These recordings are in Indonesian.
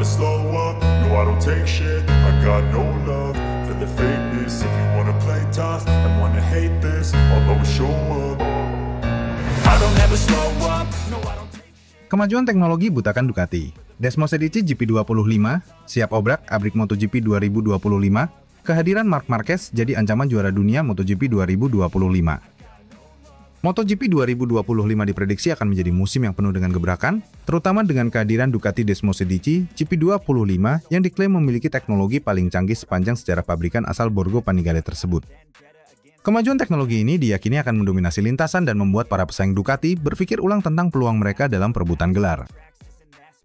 never slow up, no I don't take shit. I got no love for the fakeness. If you wanna play tough and wanna hate this, I'll always show up. I don't ever slow up, no I don't take shit. Kemajuan teknologi butakan Ducati. Desmos Edici GP25, siap obrak-abrik MotoGP 2025, kehadiran Marc Marquez jadi ancaman juara dunia MotoGP 2025. MotoGP 2025 diprediksi akan menjadi musim yang penuh dengan gebrakan, terutama dengan kehadiran Ducati Desmos Edici GP25 yang diklaim memiliki teknologi paling canggih sepanjang sejarah pabrikan asal Borgo Panigale tersebut. Kemajuan teknologi ini diyakini akan mendominasi lintasan dan membuat para pesaing Ducati berpikir ulang tentang peluang mereka dalam perebutan gelar.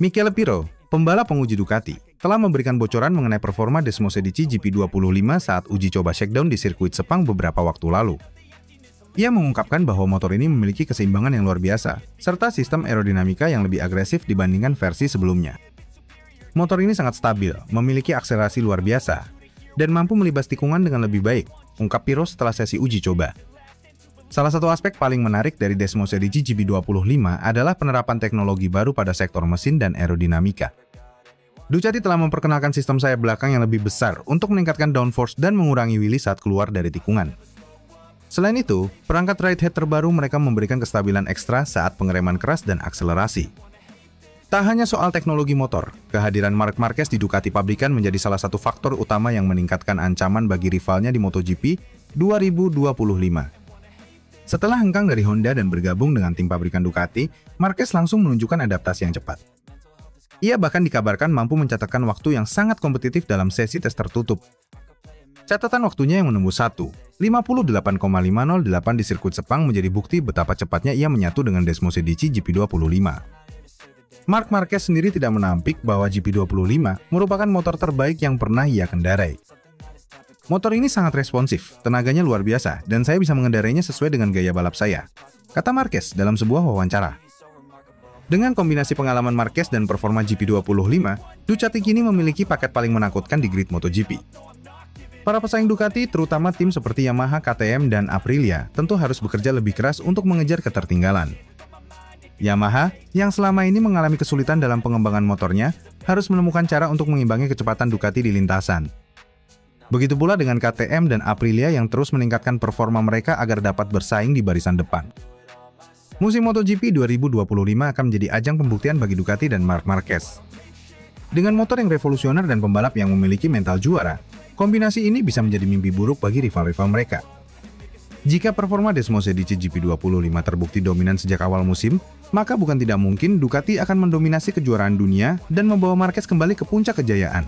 Michele Pirro, pembalap penguji Ducati, telah memberikan bocoran mengenai performa Desmos Edici GP25 saat uji coba shakedown di sirkuit Sepang beberapa waktu lalu. Ia mengungkapkan bahwa motor ini memiliki keseimbangan yang luar biasa, serta sistem aerodinamika yang lebih agresif dibandingkan versi sebelumnya. Motor ini sangat stabil, memiliki akselerasi luar biasa, dan mampu melibas tikungan dengan lebih baik, ungkap Pirro setelah sesi uji coba. Salah satu aspek paling menarik dari Desmos Edici GP25 adalah penerapan teknologi baru pada sektor mesin dan aerodinamika. Ducati telah memperkenalkan sistem sayap belakang yang lebih besar untuk meningkatkan downforce dan mengurangi wheelie saat keluar dari tikungan. Selain itu, perangkat ride head terbaru mereka memberikan kestabilan ekstra saat pengereman keras dan akselerasi. Tak hanya soal teknologi motor, kehadiran Marc Marquez di Ducati pabrikan menjadi salah satu faktor utama yang meningkatkan ancaman bagi rivalnya di MotoGP 2025. Setelah hengkang dari Honda dan bergabung dengan tim pabrikan Ducati, Marquez langsung menunjukkan adaptasi yang cepat. Ia bahkan dikabarkan mampu mencatatkan waktu yang sangat kompetitif dalam sesi tes tertutup. Catatan waktunya yang menembus 58,508 di sirkuit Sepang menjadi bukti betapa cepatnya ia menyatu dengan Desmos Edici GP25. Marc Marquez sendiri tidak menampik bahwa GP25 merupakan motor terbaik yang pernah ia kendarai. Motor ini sangat responsif, tenaganya luar biasa, dan saya bisa mengendarainya sesuai dengan gaya balap saya, kata Marquez dalam sebuah wawancara. Dengan kombinasi pengalaman Marquez dan performa GP25, Ducati kini memiliki paket paling menakutkan di grid MotoGP. Para pesaing Ducati, terutama tim seperti Yamaha, KTM, dan Aprilia, tentu harus bekerja lebih keras untuk mengejar ketertinggalan. Yamaha, yang selama ini mengalami kesulitan dalam pengembangan motornya, harus menemukan cara untuk mengimbangi kecepatan Ducati di lintasan. Begitu pula dengan KTM dan Aprilia yang terus meningkatkan performa mereka agar dapat bersaing di barisan depan. Musim MotoGP 2025 akan menjadi ajang pembuktian bagi Ducati dan Marc Marquez. Dengan motor yang revolusioner dan pembalap yang memiliki mental juara, kombinasi ini bisa menjadi mimpi buruk bagi rival-rival mereka. Jika performa Desmos Edici GP25 terbukti dominan sejak awal musim, maka bukan tidak mungkin Ducati akan mendominasi kejuaraan dunia dan membawa Marquez kembali ke puncak kejayaan.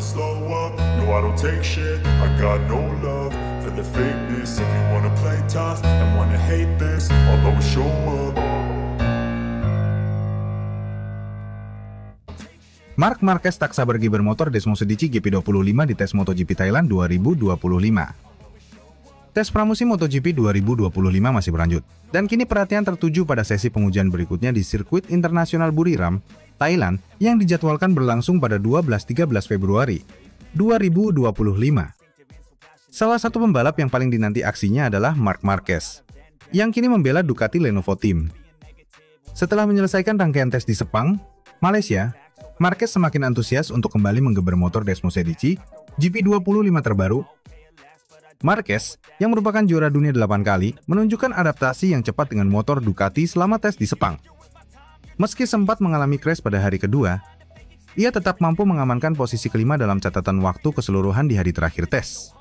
Slow up, no I don't take shit. I got no love for the fakeness. If you wanna play tough and wanna hate this, I'll always show up. Marc Marquez tak sabar gibar motor Desmos Edici GP25 di tes MotoGP Thailand 2025. Tes pramusim MotoGP 2025 masih berlanjut, dan kini perhatian tertuju pada sesi pengujian berikutnya di sirkuit internasional Buriram, Thailand yang dijadwalkan berlangsung pada 12-13 Februari 2025. Salah satu pembalap yang paling dinanti aksinya adalah Marc Marquez, yang kini membela Ducati Lenovo Team. Setelah menyelesaikan rangkaian tes di Sepang, Malaysia, Marquez semakin antusias untuk kembali menggeber motor Desmos Edici GP25 terbaru. Marquez, yang merupakan juara dunia 8 kali, menunjukkan adaptasi yang cepat dengan motor Ducati selama tes di Sepang. Meski sempat mengalami crash pada hari kedua, ia tetap mampu mengamankan posisi kelima dalam catatan waktu keseluruhan di hari terakhir tes.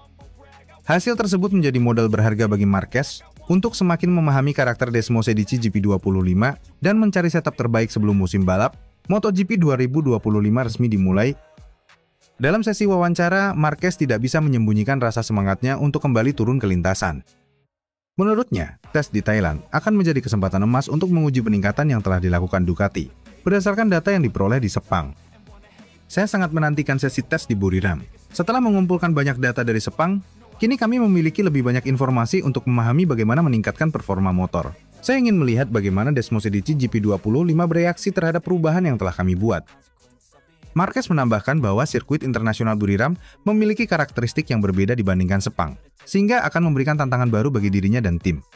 Hasil tersebut menjadi modal berharga bagi Marquez untuk semakin memahami karakter Desmos Edici GP25 dan mencari setup terbaik sebelum musim balap MotoGP 2025 resmi dimulai. Dalam sesi wawancara, Marquez tidak bisa menyembunyikan rasa semangatnya untuk kembali turun ke lintasan. Menurutnya, tes di Thailand akan menjadi kesempatan emas untuk menguji peningkatan yang telah dilakukan Ducati berdasarkan data yang diperoleh di Sepang. Saya sangat menantikan sesi tes di Buriram. Setelah mengumpulkan banyak data dari Sepang, kini kami memiliki lebih banyak informasi untuk memahami bagaimana meningkatkan performa motor. Saya ingin melihat bagaimana Desmos Edici GP25 bereaksi terhadap perubahan yang telah kami buat. Marquez menambahkan bahwa sirkuit internasional Buriram memiliki karakteristik yang berbeda dibandingkan Sepang, sehingga akan memberikan tantangan baru bagi dirinya dan tim.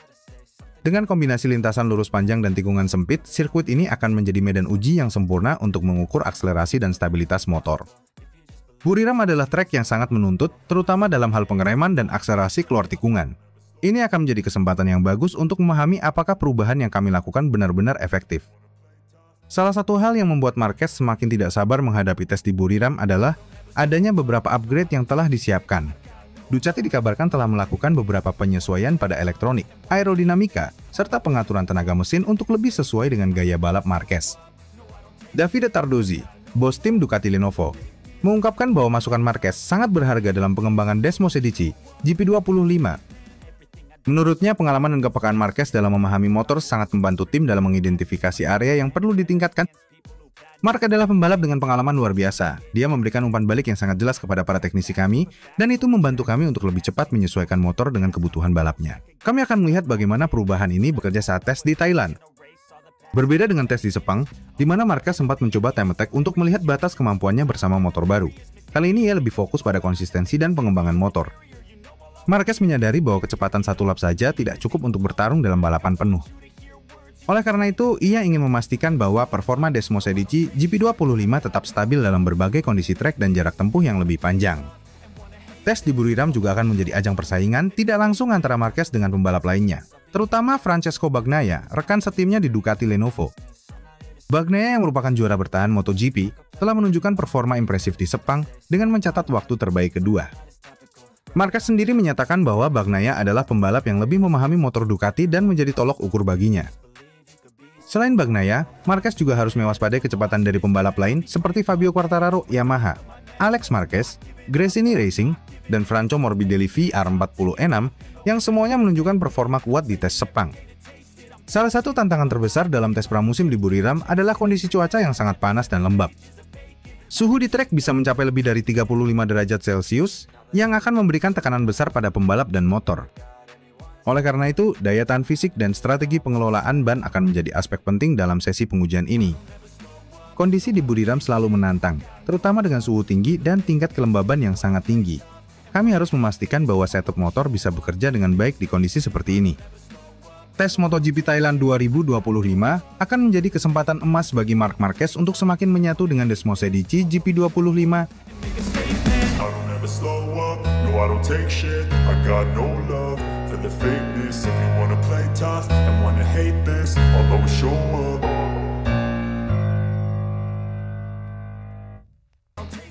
Dengan kombinasi lintasan lurus panjang dan tikungan sempit, sirkuit ini akan menjadi medan uji yang sempurna untuk mengukur akselerasi dan stabilitas motor. Buriram adalah trek yang sangat menuntut, terutama dalam hal pengereman dan akselerasi keluar tikungan. Ini akan menjadi kesempatan yang bagus untuk memahami apakah perubahan yang kami lakukan benar-benar efektif. Salah satu hal yang membuat Marquez semakin tidak sabar menghadapi tes di Buriram adalah adanya beberapa upgrade yang telah disiapkan. Ducati dikabarkan telah melakukan beberapa penyesuaian pada elektronik, aerodinamika, serta pengaturan tenaga mesin untuk lebih sesuai dengan gaya balap Marquez. Davide Tardozzi, bos tim Ducati Lenovo, mengungkapkan bahwa masukan Marquez sangat berharga dalam pengembangan Desmos Edici GP25. Menurutnya, pengalaman dan kepekaan Marquez dalam memahami motor sangat membantu tim dalam mengidentifikasi area yang perlu ditingkatkan. Mark adalah pembalap dengan pengalaman luar biasa. Dia memberikan umpan balik yang sangat jelas kepada para teknisi kami, dan itu membantu kami untuk lebih cepat menyesuaikan motor dengan kebutuhan balapnya. Kami akan melihat bagaimana perubahan ini bekerja saat tes di Thailand. Berbeda dengan tes di Sepang, di mana Marquez sempat mencoba time attack untuk melihat batas kemampuannya bersama motor baru. Kali ini ia lebih fokus pada konsistensi dan pengembangan motor. Marquez menyadari bahwa kecepatan satu lap saja tidak cukup untuk bertarung dalam balapan penuh. Oleh karena itu, ia ingin memastikan bahwa performa Desmos Edici GP25 tetap stabil dalam berbagai kondisi trek dan jarak tempuh yang lebih panjang. Tes di Buriram juga akan menjadi ajang persaingan tidak langsung antara Marquez dengan pembalap lainnya, terutama Francesco Bagnaia, rekan setimnya di Ducati Lenovo. Bagnaia yang merupakan juara bertahan MotoGP telah menunjukkan performa impresif di Sepang dengan mencatat waktu terbaik kedua. Marquez sendiri menyatakan bahwa Bagnaia adalah pembalap yang lebih memahami motor Ducati dan menjadi tolok ukur baginya. Selain Bagnaia, Marquez juga harus mewaspadai kecepatan dari pembalap lain seperti Fabio Quartararo Yamaha, Alex Marquez, Gresini Racing, dan Franco Morbidelli VR46 yang semuanya menunjukkan performa kuat di tes Sepang. Salah satu tantangan terbesar dalam tes pramusim di Buriram adalah kondisi cuaca yang sangat panas dan lembab. Suhu di trek bisa mencapai lebih dari 35 derajat Celcius yang akan memberikan tekanan besar pada pembalap dan motor. Oleh karena itu, daya tahan fisik dan strategi pengelolaan ban akan menjadi aspek penting dalam sesi pengujian ini. Kondisi di Buriram selalu menantang, terutama dengan suhu tinggi dan tingkat kelembaban yang sangat tinggi. Kami harus memastikan bahwa setup motor bisa bekerja dengan baik di kondisi seperti ini. Tes MotoGP Thailand 2025 akan menjadi kesempatan emas bagi Marc Marquez untuk semakin menyatu dengan Desmos Edici GP25. The fakeness, if you wanna play tough and wanna hate this, I'll always show up.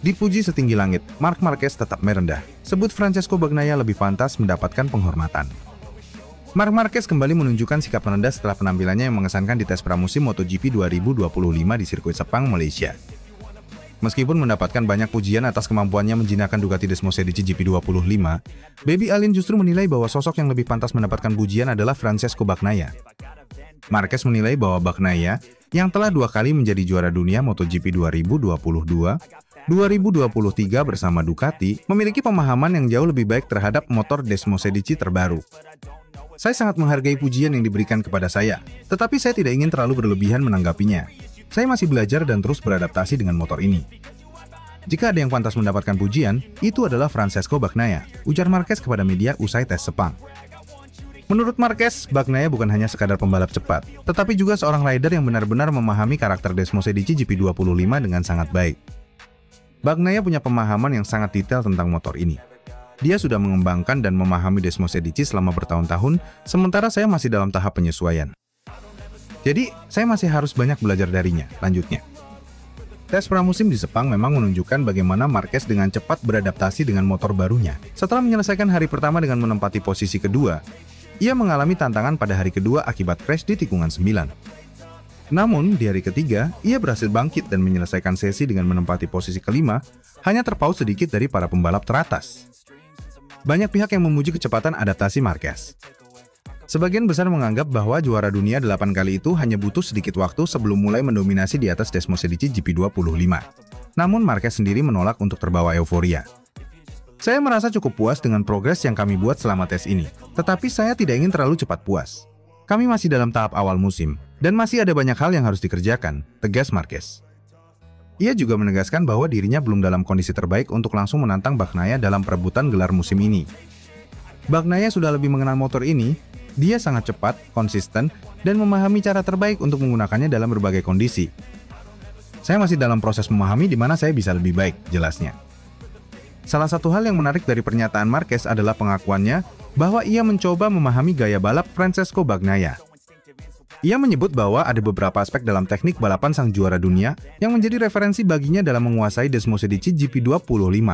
Dipuji setinggi langit, Marc Marquez tetap merendah. Sebut Francesco Bagnaia lebih pantas mendapatkan penghormatan. Marc Marquez kembali menunjukkan sikap merendah setelah penampilannya yang mengesankan di tes pramusim MotoGP 2025 di sirkuit Sepang, Malaysia. Meskipun mendapatkan banyak pujian atas kemampuannya menjinakkan Ducati Desmos Edici GP25, Baby Alin justru menilai bahwa sosok yang lebih pantas mendapatkan pujian adalah Francesco Bagnaia. Marquez menilai bahwa Bagnaia, yang telah 2 kali menjadi juara dunia MotoGP 2022, 2023 bersama Ducati, memiliki pemahaman yang jauh lebih baik terhadap motor Desmos Edici terbaru. Saya sangat menghargai pujian yang diberikan kepada saya, tetapi saya tidak ingin terlalu berlebihan menanggapinya. Saya masih belajar dan terus beradaptasi dengan motor ini. Jika ada yang pantas mendapatkan pujian, itu adalah Francesco Bagnaia, ujar Marquez kepada media usai tes Sepang. Menurut Marquez, Bagnaia bukan hanya sekadar pembalap cepat, tetapi juga seorang rider yang benar-benar memahami karakter Desmos Edici GP25 dengan sangat baik. Bagnaia punya pemahaman yang sangat detail tentang motor ini. Dia sudah mengembangkan dan memahami Desmos Edici selama bertahun-tahun, sementara saya masih dalam tahap penyesuaian. Jadi, saya masih harus banyak belajar darinya, lanjutnya. Tes pramusim di Sepang memang menunjukkan bagaimana Marquez dengan cepat beradaptasi dengan motor barunya. Setelah menyelesaikan hari pertama dengan menempati posisi kedua, ia mengalami tantangan pada hari kedua akibat crash di tikungan 9. Namun, di hari ketiga, ia berhasil bangkit dan menyelesaikan sesi dengan menempati posisi kelima, hanya terpaut sedikit dari para pembalap teratas. Banyak pihak yang memuji kecepatan adaptasi Marquez. Sebagian besar menganggap bahwa juara dunia 8 kali itu hanya butuh sedikit waktu sebelum mulai mendominasi di atas Desmos Edici GP25. Namun Marquez sendiri menolak untuk terbawa euforia. Saya merasa cukup puas dengan progres yang kami buat selama tes ini, tetapi saya tidak ingin terlalu cepat puas. Kami masih dalam tahap awal musim, dan masih ada banyak hal yang harus dikerjakan, tegas Marquez. Ia juga menegaskan bahwa dirinya belum dalam kondisi terbaik untuk langsung menantang Bagnaia dalam perebutan gelar musim ini. Bagnaia sudah lebih mengenal motor ini, Dia sangat cepat, konsisten, dan memahami cara terbaik untuk menggunakannya dalam berbagai kondisi. Saya masih dalam proses memahami di mana saya bisa lebih baik, jelasnya. Salah satu hal yang menarik dari pernyataan Marquez adalah pengakuannya bahwa ia mencoba memahami gaya balap Francesco Bagnaia. Ia menyebut bahwa ada beberapa aspek dalam teknik balapan sang juara dunia yang menjadi referensi baginya dalam menguasai Desmosedici GP25.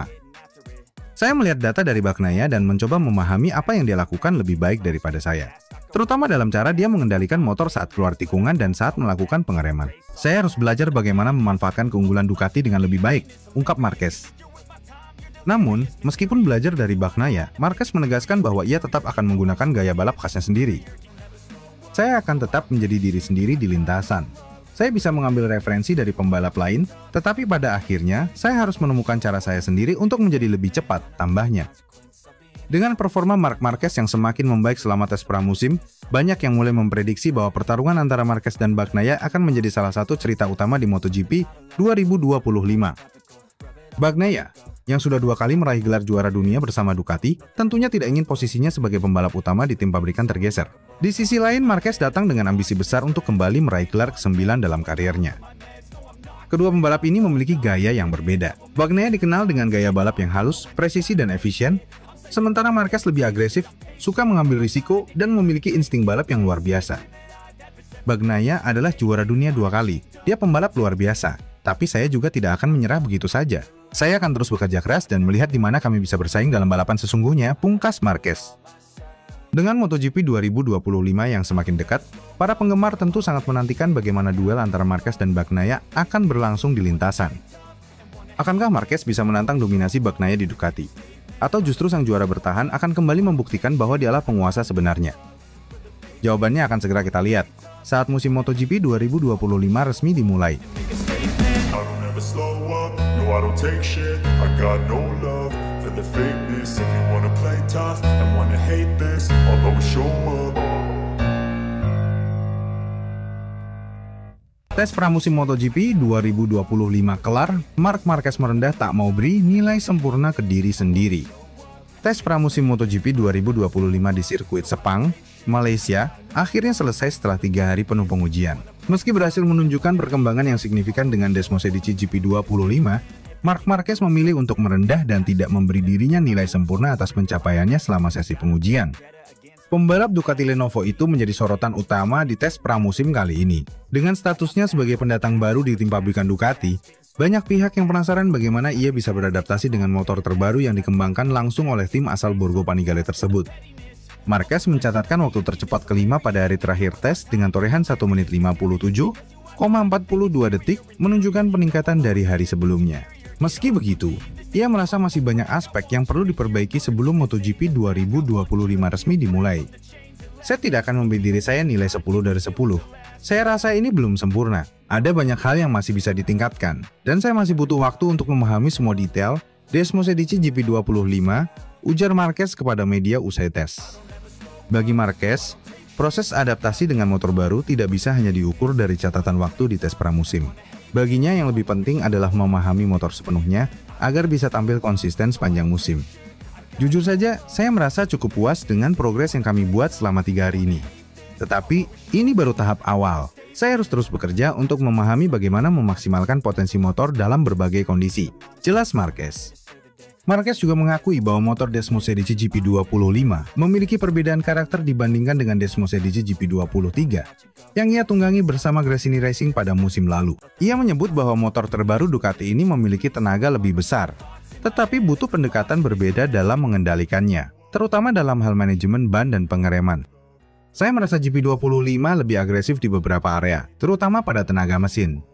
Saya melihat data dari Bagnaia dan mencoba memahami apa yang dia lakukan lebih baik daripada saya. Terutama dalam cara dia mengendalikan motor saat keluar tikungan dan saat melakukan pengereman. Saya harus belajar bagaimana memanfaatkan keunggulan Ducati dengan lebih baik, ungkap Marquez. Namun, meskipun belajar dari Bagnaia, Marquez menegaskan bahwa ia tetap akan menggunakan gaya balap khasnya sendiri. Saya akan tetap menjadi diri sendiri di lintasan. Saya bisa mengambil referensi dari pembalap lain, tetapi pada akhirnya saya harus menemukan cara saya sendiri untuk menjadi lebih cepat, tambahnya. Dengan performa Marc Marquez yang semakin membaik selama tes pramusim, banyak yang mulai memprediksi bahwa pertarungan antara Marquez dan Bagnaia akan menjadi salah satu cerita utama di MotoGP 2025. Bagnaia, yang sudah 2 kali meraih gelar juara dunia bersama Ducati, tentunya tidak ingin posisinya sebagai pembalap utama di tim pabrikan tergeser. Di sisi lain, Marquez datang dengan ambisi besar untuk kembali meraih gelar ke-9 dalam karirnya. Kedua pembalap ini memiliki gaya yang berbeda. Bagnaia dikenal dengan gaya balap yang halus, presisi, dan efisien, sementara Marquez lebih agresif, suka mengambil risiko, dan memiliki insting balap yang luar biasa. Bagnaia adalah juara dunia 2 kali. Dia pembalap luar biasa, tapi saya juga tidak akan menyerah begitu saja. Saya akan terus bekerja keras dan melihat di mana kami bisa bersaing dalam balapan sesungguhnya, pungkas Marquez. Dengan MotoGP 2025 yang semakin dekat, para penggemar tentu sangat menantikan bagaimana duel antara Marquez dan Bagnaia akan berlangsung di lintasan. Akankah Marquez bisa menantang dominasi Bagnaia di Ducati? Atau justru sang juara bertahan akan kembali membuktikan bahwa dialah penguasa sebenarnya? Jawabannya akan segera kita lihat saat musim MotoGP 2025 resmi dimulai. I don't take shit, I got no love for the fakeness. If you wanna play tough and wanna hate this, I'll always show up. Tes pramusim MotoGP 2025 kelar, Marc Marquez merendah tak mau beri nilai sempurna ke diri sendiri. Tes pramusim MotoGP 2025 di sirkuit Sepang, Malaysia, akhirnya selesai setelah 3 hari penuh pengujian. Meski berhasil menunjukkan perkembangan yang signifikan dengan Desmosedici GP25, Marc Marquez memilih untuk merendah dan tidak memberi dirinya nilai sempurna atas pencapaiannya selama sesi pengujian. Pembalap Ducati Lenovo itu menjadi sorotan utama di tes pramusim kali ini. Dengan statusnya sebagai pendatang baru di tim pabrikan Ducati, banyak pihak yang penasaran bagaimana ia bisa beradaptasi dengan motor terbaru yang dikembangkan langsung oleh tim asal Borgo Panigale tersebut. Marquez mencatatkan waktu tercepat kelima pada hari terakhir tes dengan torehan 1 menit 57,42 detik, menunjukkan peningkatan dari hari sebelumnya. Meski begitu, ia merasa masih banyak aspek yang perlu diperbaiki sebelum MotoGP 2025 resmi dimulai. Saya tidak akan memberi diri saya nilai 10 dari 10. Saya rasa ini belum sempurna. Ada banyak hal yang masih bisa ditingkatkan, dan saya masih butuh waktu untuk memahami semua detail Desmosedici GP25, ujar Marquez kepada media usai tes. Bagi Marquez, proses adaptasi dengan motor baru tidak bisa hanya diukur dari catatan waktu di tes pramusim. Baginya yang lebih penting adalah memahami motor sepenuhnya agar bisa tampil konsisten sepanjang musim. Jujur saja, saya merasa cukup puas dengan progres yang kami buat selama 3 hari ini. Tetapi, ini baru tahap awal. Saya harus terus bekerja untuk memahami bagaimana memaksimalkan potensi motor dalam berbagai kondisi, jelas Marquez. Marquez juga mengakui bahwa motor Desmosedici GP25 memiliki perbedaan karakter dibandingkan dengan Desmosedici GP23 yang ia tunggangi bersama Gresini Racing pada musim lalu. Ia menyebut bahwa motor terbaru Ducati ini memiliki tenaga lebih besar, tetapi butuh pendekatan berbeda dalam mengendalikannya, terutama dalam hal manajemen ban dan pengereman. Saya merasa GP25 lebih agresif di beberapa area, terutama pada tenaga mesin.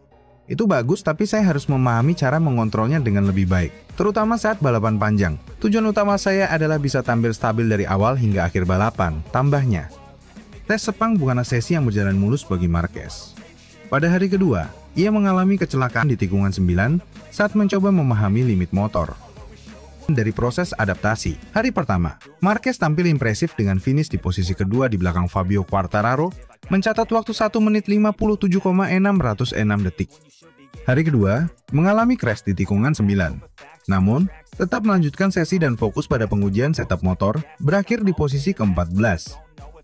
Itu bagus, tapi saya harus memahami cara mengontrolnya dengan lebih baik, terutama saat balapan panjang. Tujuan utama saya adalah bisa tampil stabil dari awal hingga akhir balapan, tambahnya. Tes Sepang bukanlah sesi yang berjalan mulus bagi Marquez. Pada hari kedua, ia mengalami kecelakaan di tikungan 9 saat mencoba memahami limit motor. Dari proses adaptasi, hari pertama, Marquez tampil impresif dengan finish di posisi kedua di belakang Fabio Quartararo, mencatat waktu 1 menit 57,606 detik. Hari kedua, mengalami crash di tikungan 9. Namun, tetap melanjutkan sesi dan fokus pada pengujian setup motor, berakhir di posisi ke-14.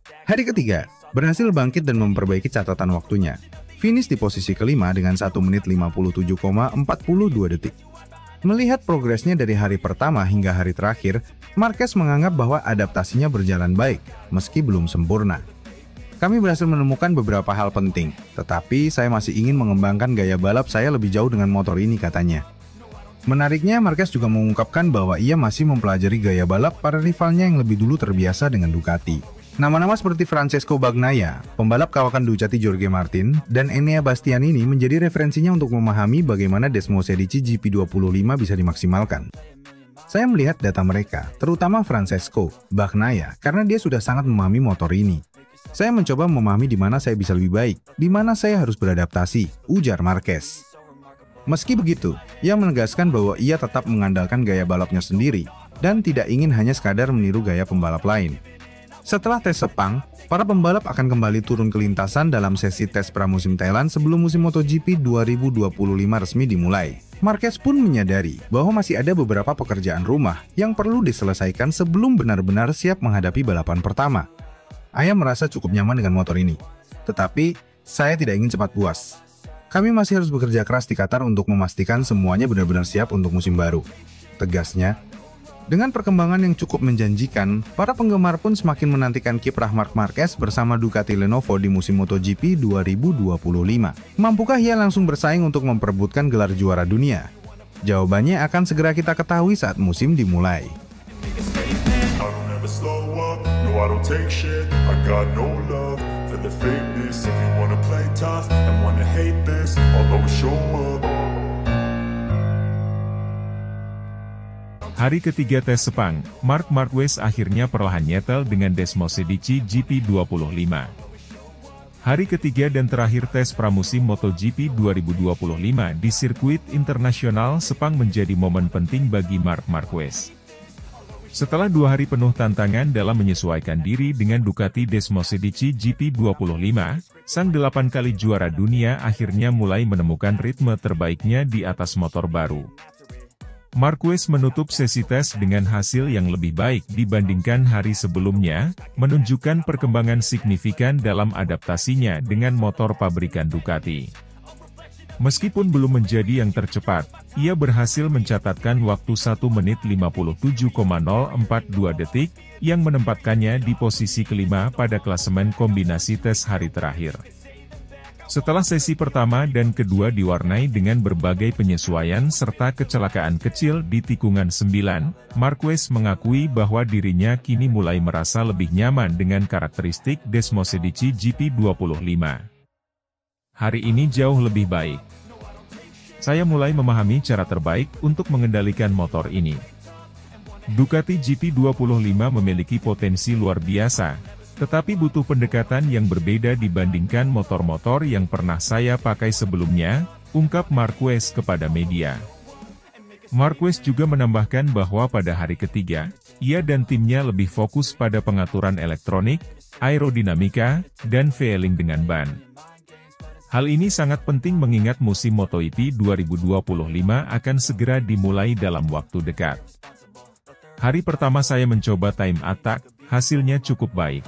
Hari ketiga, berhasil bangkit dan memperbaiki catatan waktunya. Finish di posisi kelima dengan 1 menit 57,42 detik. Melihat progresnya dari hari pertama hingga hari terakhir, Marquez menganggap bahwa adaptasinya berjalan baik, meski belum sempurna. Kami berhasil menemukan beberapa hal penting, tetapi saya masih ingin mengembangkan gaya balap saya lebih jauh dengan motor ini, katanya. Menariknya, Marquez juga mengungkapkan bahwa ia masih mempelajari gaya balap para rivalnya yang lebih dulu terbiasa dengan Ducati. Nama-nama seperti Francesco Bagnaia, pembalap kawakan Ducati Jorge Martin, dan Enea Bastianini menjadi referensinya untuk memahami bagaimana Desmosedici GP25 bisa dimaksimalkan. Saya melihat data mereka, terutama Francesco Bagnaia, karena dia sudah sangat memahami motor ini. Saya mencoba memahami di mana saya bisa lebih baik, di mana saya harus beradaptasi, ujar Marquez. Meski begitu, ia menegaskan bahwa ia tetap mengandalkan gaya balapnya sendiri, dan tidak ingin hanya sekadar meniru gaya pembalap lain. Setelah tes Sepang, para pembalap akan kembali turun ke lintasan dalam sesi tes pramusim Thailand sebelum musim MotoGP 2025 resmi dimulai. Marquez pun menyadari bahwa masih ada beberapa pekerjaan rumah yang perlu diselesaikan sebelum benar-benar siap menghadapi balapan pertama. Ayah merasa cukup nyaman dengan motor ini, tetapi saya tidak ingin cepat puas. Kami masih harus bekerja keras di Qatar untuk memastikan semuanya benar-benar siap untuk musim baru, tegasnya. Dengan perkembangan yang cukup menjanjikan, para penggemar pun semakin menantikan kiprah Marc Marquez bersama Ducati Lenovo di musim MotoGP 2025. Mampukah ia langsung bersaing untuk memperebutkan gelar juara dunia? Jawabannya akan segera kita ketahui saat musim dimulai. Hari ketiga tes Sepang, Marc Marquez akhirnya perlahan nyetel dengan Desmosedici GP25. Hari ketiga dan terakhir tes pramusim MotoGP 2025 di sirkuit internasional Sepang menjadi momen penting bagi Marc Marquez. Setelah 2 hari penuh tantangan dalam menyesuaikan diri dengan Ducati Desmosedici GP25, sang 8 kali juara dunia akhirnya mulai menemukan ritme terbaiknya di atas motor baru. Marquez menutup sesi tes dengan hasil yang lebih baik dibandingkan hari sebelumnya, menunjukkan perkembangan signifikan dalam adaptasinya dengan motor pabrikan Ducati. Meskipun belum menjadi yang tercepat, ia berhasil mencatatkan waktu 1 menit 57,042 detik, yang menempatkannya di posisi kelima pada klasemen kombinasi tes hari terakhir. Setelah sesi pertama dan kedua diwarnai dengan berbagai penyesuaian serta kecelakaan kecil di tikungan 9, Marquez mengakui bahwa dirinya kini mulai merasa lebih nyaman dengan karakteristik Desmosedici GP25. Hari ini jauh lebih baik. Saya mulai memahami cara terbaik untuk mengendalikan motor ini. Ducati GP25 memiliki potensi luar biasa, tetapi butuh pendekatan yang berbeda dibandingkan motor-motor yang pernah saya pakai sebelumnya, ungkap Marquez kepada media. Marquez juga menambahkan bahwa pada hari ketiga, ia dan timnya lebih fokus pada pengaturan elektronik, aerodinamika, dan failing dengan ban. Hal ini sangat penting mengingat musim MotoGP 2025 akan segera dimulai dalam waktu dekat. Hari pertama saya mencoba time attack, hasilnya cukup baik.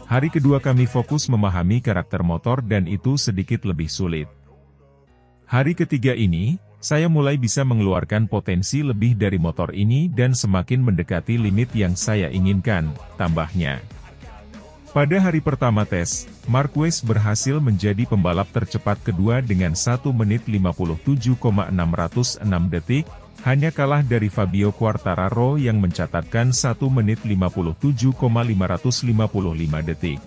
Hari kedua kami fokus memahami karakter motor dan itu sedikit lebih sulit. Hari ketiga ini, saya mulai bisa mengeluarkan potensi lebih dari motor ini dan semakin mendekati limit yang saya inginkan, tambahnya. Pada hari pertama tes, Marquez berhasil menjadi pembalap tercepat kedua dengan 1 menit 57,606 detik, hanya kalah dari Fabio Quartararo yang mencatatkan 1 menit 57,555 detik.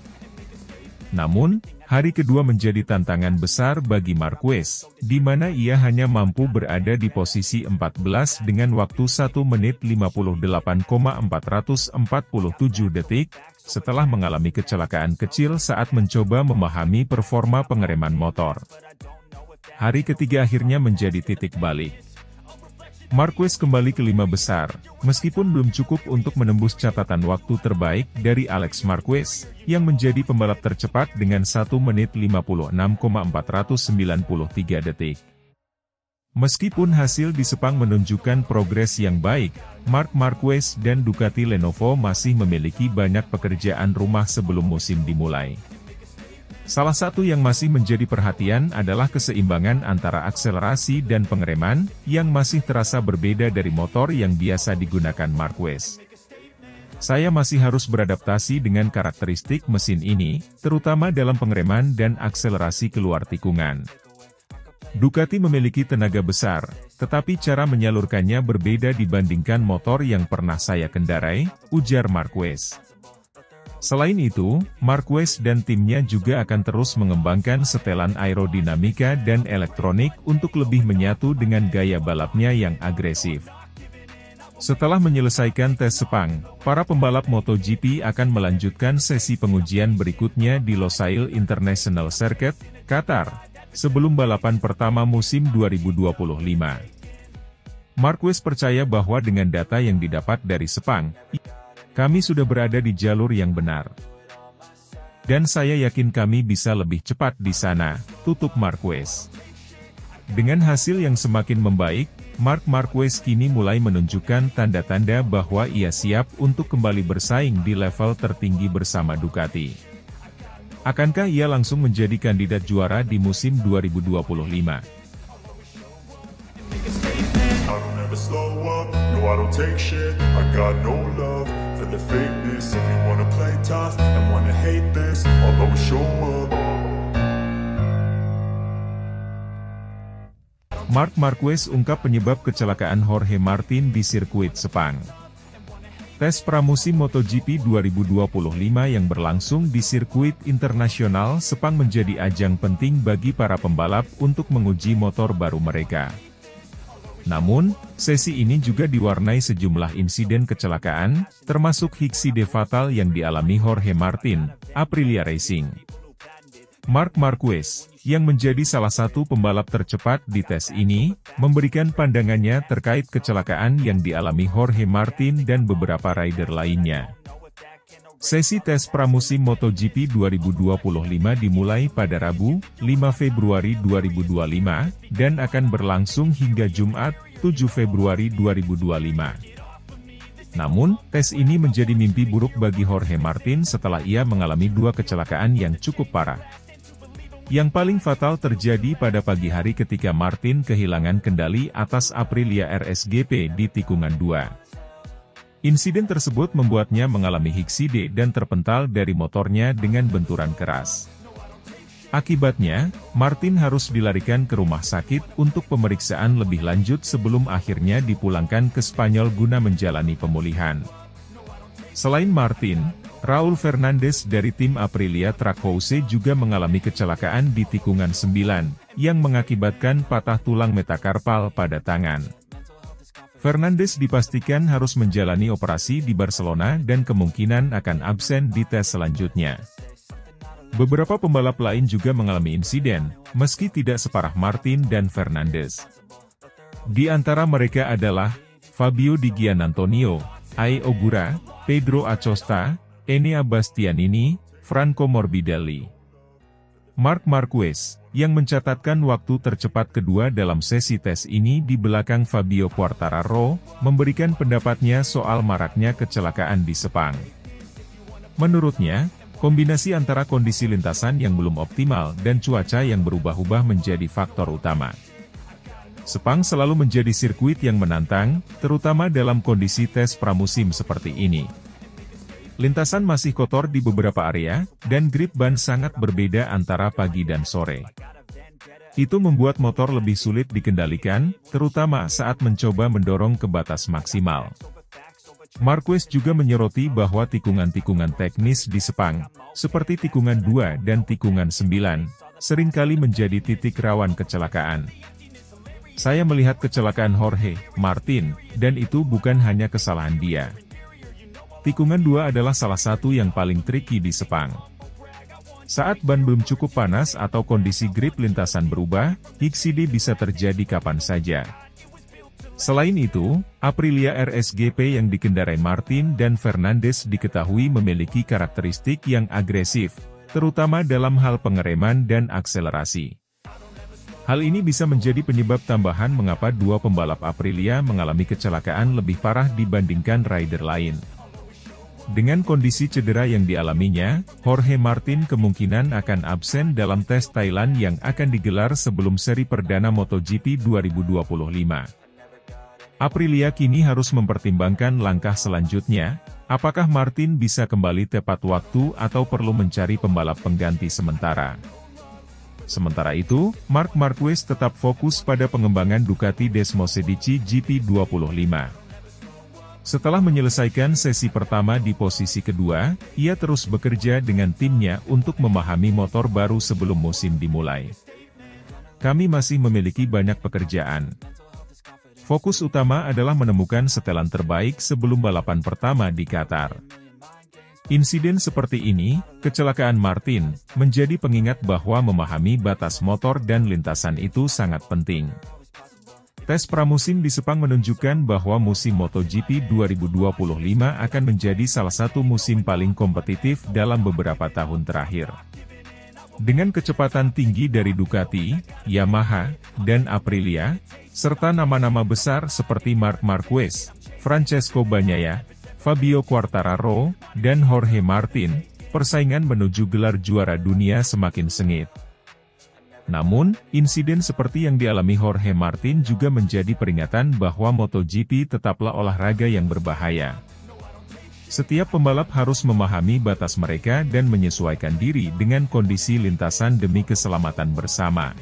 Namun, hari kedua menjadi tantangan besar bagi Marquez, di mana ia hanya mampu berada di posisi 14 dengan waktu 1 menit 58,447 detik, setelah mengalami kecelakaan kecil saat mencoba memahami performa pengereman motor. Hari ketiga akhirnya menjadi titik balik. Marquez kembali ke 5 besar, meskipun belum cukup untuk menembus catatan waktu terbaik dari Alex Marquez, yang menjadi pembalap tercepat dengan 1 menit 56,493 detik. Meskipun hasil di Sepang menunjukkan progres yang baik, Marc Marquez dan Ducati Lenovo masih memiliki banyak pekerjaan rumah sebelum musim dimulai. Salah satu yang masih menjadi perhatian adalah keseimbangan antara akselerasi dan pengereman, yang masih terasa berbeda dari motor yang biasa digunakan Marquez. Saya masih harus beradaptasi dengan karakteristik mesin ini, terutama dalam pengereman dan akselerasi keluar tikungan. Ducati memiliki tenaga besar, tetapi cara menyalurkannya berbeda dibandingkan motor yang pernah saya kendarai, ujar Marquez. Selain itu, Marquez dan timnya juga akan terus mengembangkan setelan aerodinamika dan elektronik untuk lebih menyatu dengan gaya balapnya yang agresif. Setelah menyelesaikan tes Sepang, para pembalap MotoGP akan melanjutkan sesi pengujian berikutnya di Losail International Circuit, Qatar, sebelum balapan pertama musim 2025. Marquez percaya bahwa dengan data yang didapat dari Sepang, kami sudah berada di jalur yang benar. Dan saya yakin kami bisa lebih cepat di sana, tutup Marquez. Dengan hasil yang semakin membaik, Marc Marquez kini mulai menunjukkan tanda-tanda bahwa ia siap untuk kembali bersaing di level tertinggi bersama Ducati. Akankah ia langsung menjadi kandidat juara di musim 2025? The fakeness, if you wanna play tough and wanna hate this, I'll always show up. Marc Marquez ungkap penyebab kecelakaan Jorge Martin di sirkuit Sepang. Tes pramusim MotoGP 2025 yang berlangsung di sirkuit internasional Sepang menjadi ajang penting bagi para pembalap untuk menguji motor baru mereka. Namun, sesi ini juga diwarnai sejumlah insiden kecelakaan, termasuk hitside fatal yang dialami Jorge Martin, Aprilia Racing. Marc Marquez, yang menjadi salah satu pembalap tercepat di tes ini, memberikan pandangannya terkait kecelakaan yang dialami Jorge Martin dan beberapa rider lainnya. Sesi tes pramusim MotoGP 2025 dimulai pada Rabu, 5 Februari 2025, dan akan berlangsung hingga Jumat, 7 Februari 2025. Namun, tes ini menjadi mimpi buruk bagi Jorge Martin setelah ia mengalami dua kecelakaan yang cukup parah. Yang paling fatal terjadi pada pagi hari ketika Martin kehilangan kendali atas Aprilia RSGP di tikungan 2. Insiden tersebut membuatnya mengalami hitside dan terpental dari motornya dengan benturan keras. Akibatnya, Martin harus dilarikan ke rumah sakit untuk pemeriksaan lebih lanjut sebelum akhirnya dipulangkan ke Spanyol guna menjalani pemulihan. Selain Martin, Raul Fernandez dari tim Aprilia Trackhouse juga mengalami kecelakaan di tikungan 9, yang mengakibatkan patah tulang metakarpal pada tangan. Fernandez dipastikan harus menjalani operasi di Barcelona dan kemungkinan akan absen di tes selanjutnya. Beberapa pembalap lain juga mengalami insiden, meski tidak separah Martin dan Fernandez. Di antara mereka adalah Fabio Di Giannantonio, Ai Ogura, Pedro Acosta, Enea Bastianini, Franco Morbidelli. Marc Marquez, yang mencatatkan waktu tercepat kedua dalam sesi tes ini di belakang Fabio Quartararo, memberikan pendapatnya soal maraknya kecelakaan di Sepang. Menurutnya, kombinasi antara kondisi lintasan yang belum optimal dan cuaca yang berubah-ubah menjadi faktor utama. Sepang selalu menjadi sirkuit yang menantang, terutama dalam kondisi tes pramusim seperti ini. Lintasan masih kotor di beberapa area, dan grip ban sangat berbeda antara pagi dan sore. Itu membuat motor lebih sulit dikendalikan, terutama saat mencoba mendorong ke batas maksimal. Marquez juga menyoroti bahwa tikungan-tikungan teknis di Sepang, seperti tikungan 2 dan tikungan 9, seringkali menjadi titik rawan kecelakaan. Saya melihat kecelakaan Jorge Martin, dan itu bukan hanya kesalahan dia. Tikungan 2 adalah salah satu yang paling tricky di Sepang. Saat ban belum cukup panas atau kondisi grip lintasan berubah, hitside bisa terjadi kapan saja. Selain itu, Aprilia RSGP yang dikendarai Martin dan Fernandez diketahui memiliki karakteristik yang agresif, terutama dalam hal pengereman dan akselerasi. Hal ini bisa menjadi penyebab tambahan mengapa dua pembalap Aprilia mengalami kecelakaan lebih parah dibandingkan rider lain. Dengan kondisi cedera yang dialaminya, Jorge Martin kemungkinan akan absen dalam tes Thailand yang akan digelar sebelum seri perdana MotoGP 2025. Aprilia kini harus mempertimbangkan langkah selanjutnya, apakah Martin bisa kembali tepat waktu atau perlu mencari pembalap pengganti sementara. Sementara itu, Marc Marquez tetap fokus pada pengembangan Ducati Desmosedici GP25. Setelah menyelesaikan sesi pertama di posisi kedua, ia terus bekerja dengan timnya untuk memahami motor baru sebelum musim dimulai. Kami masih memiliki banyak pekerjaan. Fokus utama adalah menemukan setelan terbaik sebelum balapan pertama di Qatar. Insiden seperti ini, kecelakaan Martin, menjadi pengingat bahwa memahami batas motor dan lintasan itu sangat penting. Tes pramusim di Sepang menunjukkan bahwa musim MotoGP 2025 akan menjadi salah satu musim paling kompetitif dalam beberapa tahun terakhir. Dengan kecepatan tinggi dari Ducati, Yamaha, dan Aprilia, serta nama-nama besar seperti Marc Marquez, Francesco Bagnaia, Fabio Quartararo, dan Jorge Martin, persaingan menuju gelar juara dunia semakin sengit. Namun, insiden seperti yang dialami Jorge Martin juga menjadi peringatan bahwa MotoGP tetaplah olahraga yang berbahaya. Setiap pembalap harus memahami batas mereka dan menyesuaikan diri dengan kondisi lintasan demi keselamatan bersama.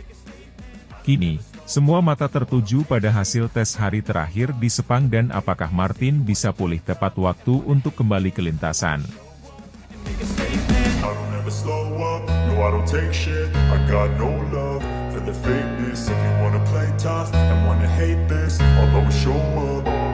Kini, semua mata tertuju pada hasil tes hari terakhir di Sepang dan apakah Martin bisa pulih tepat waktu untuk kembali ke lintasan. For the fakeness, if you wanna play tough and wanna hate this, I'll always show up.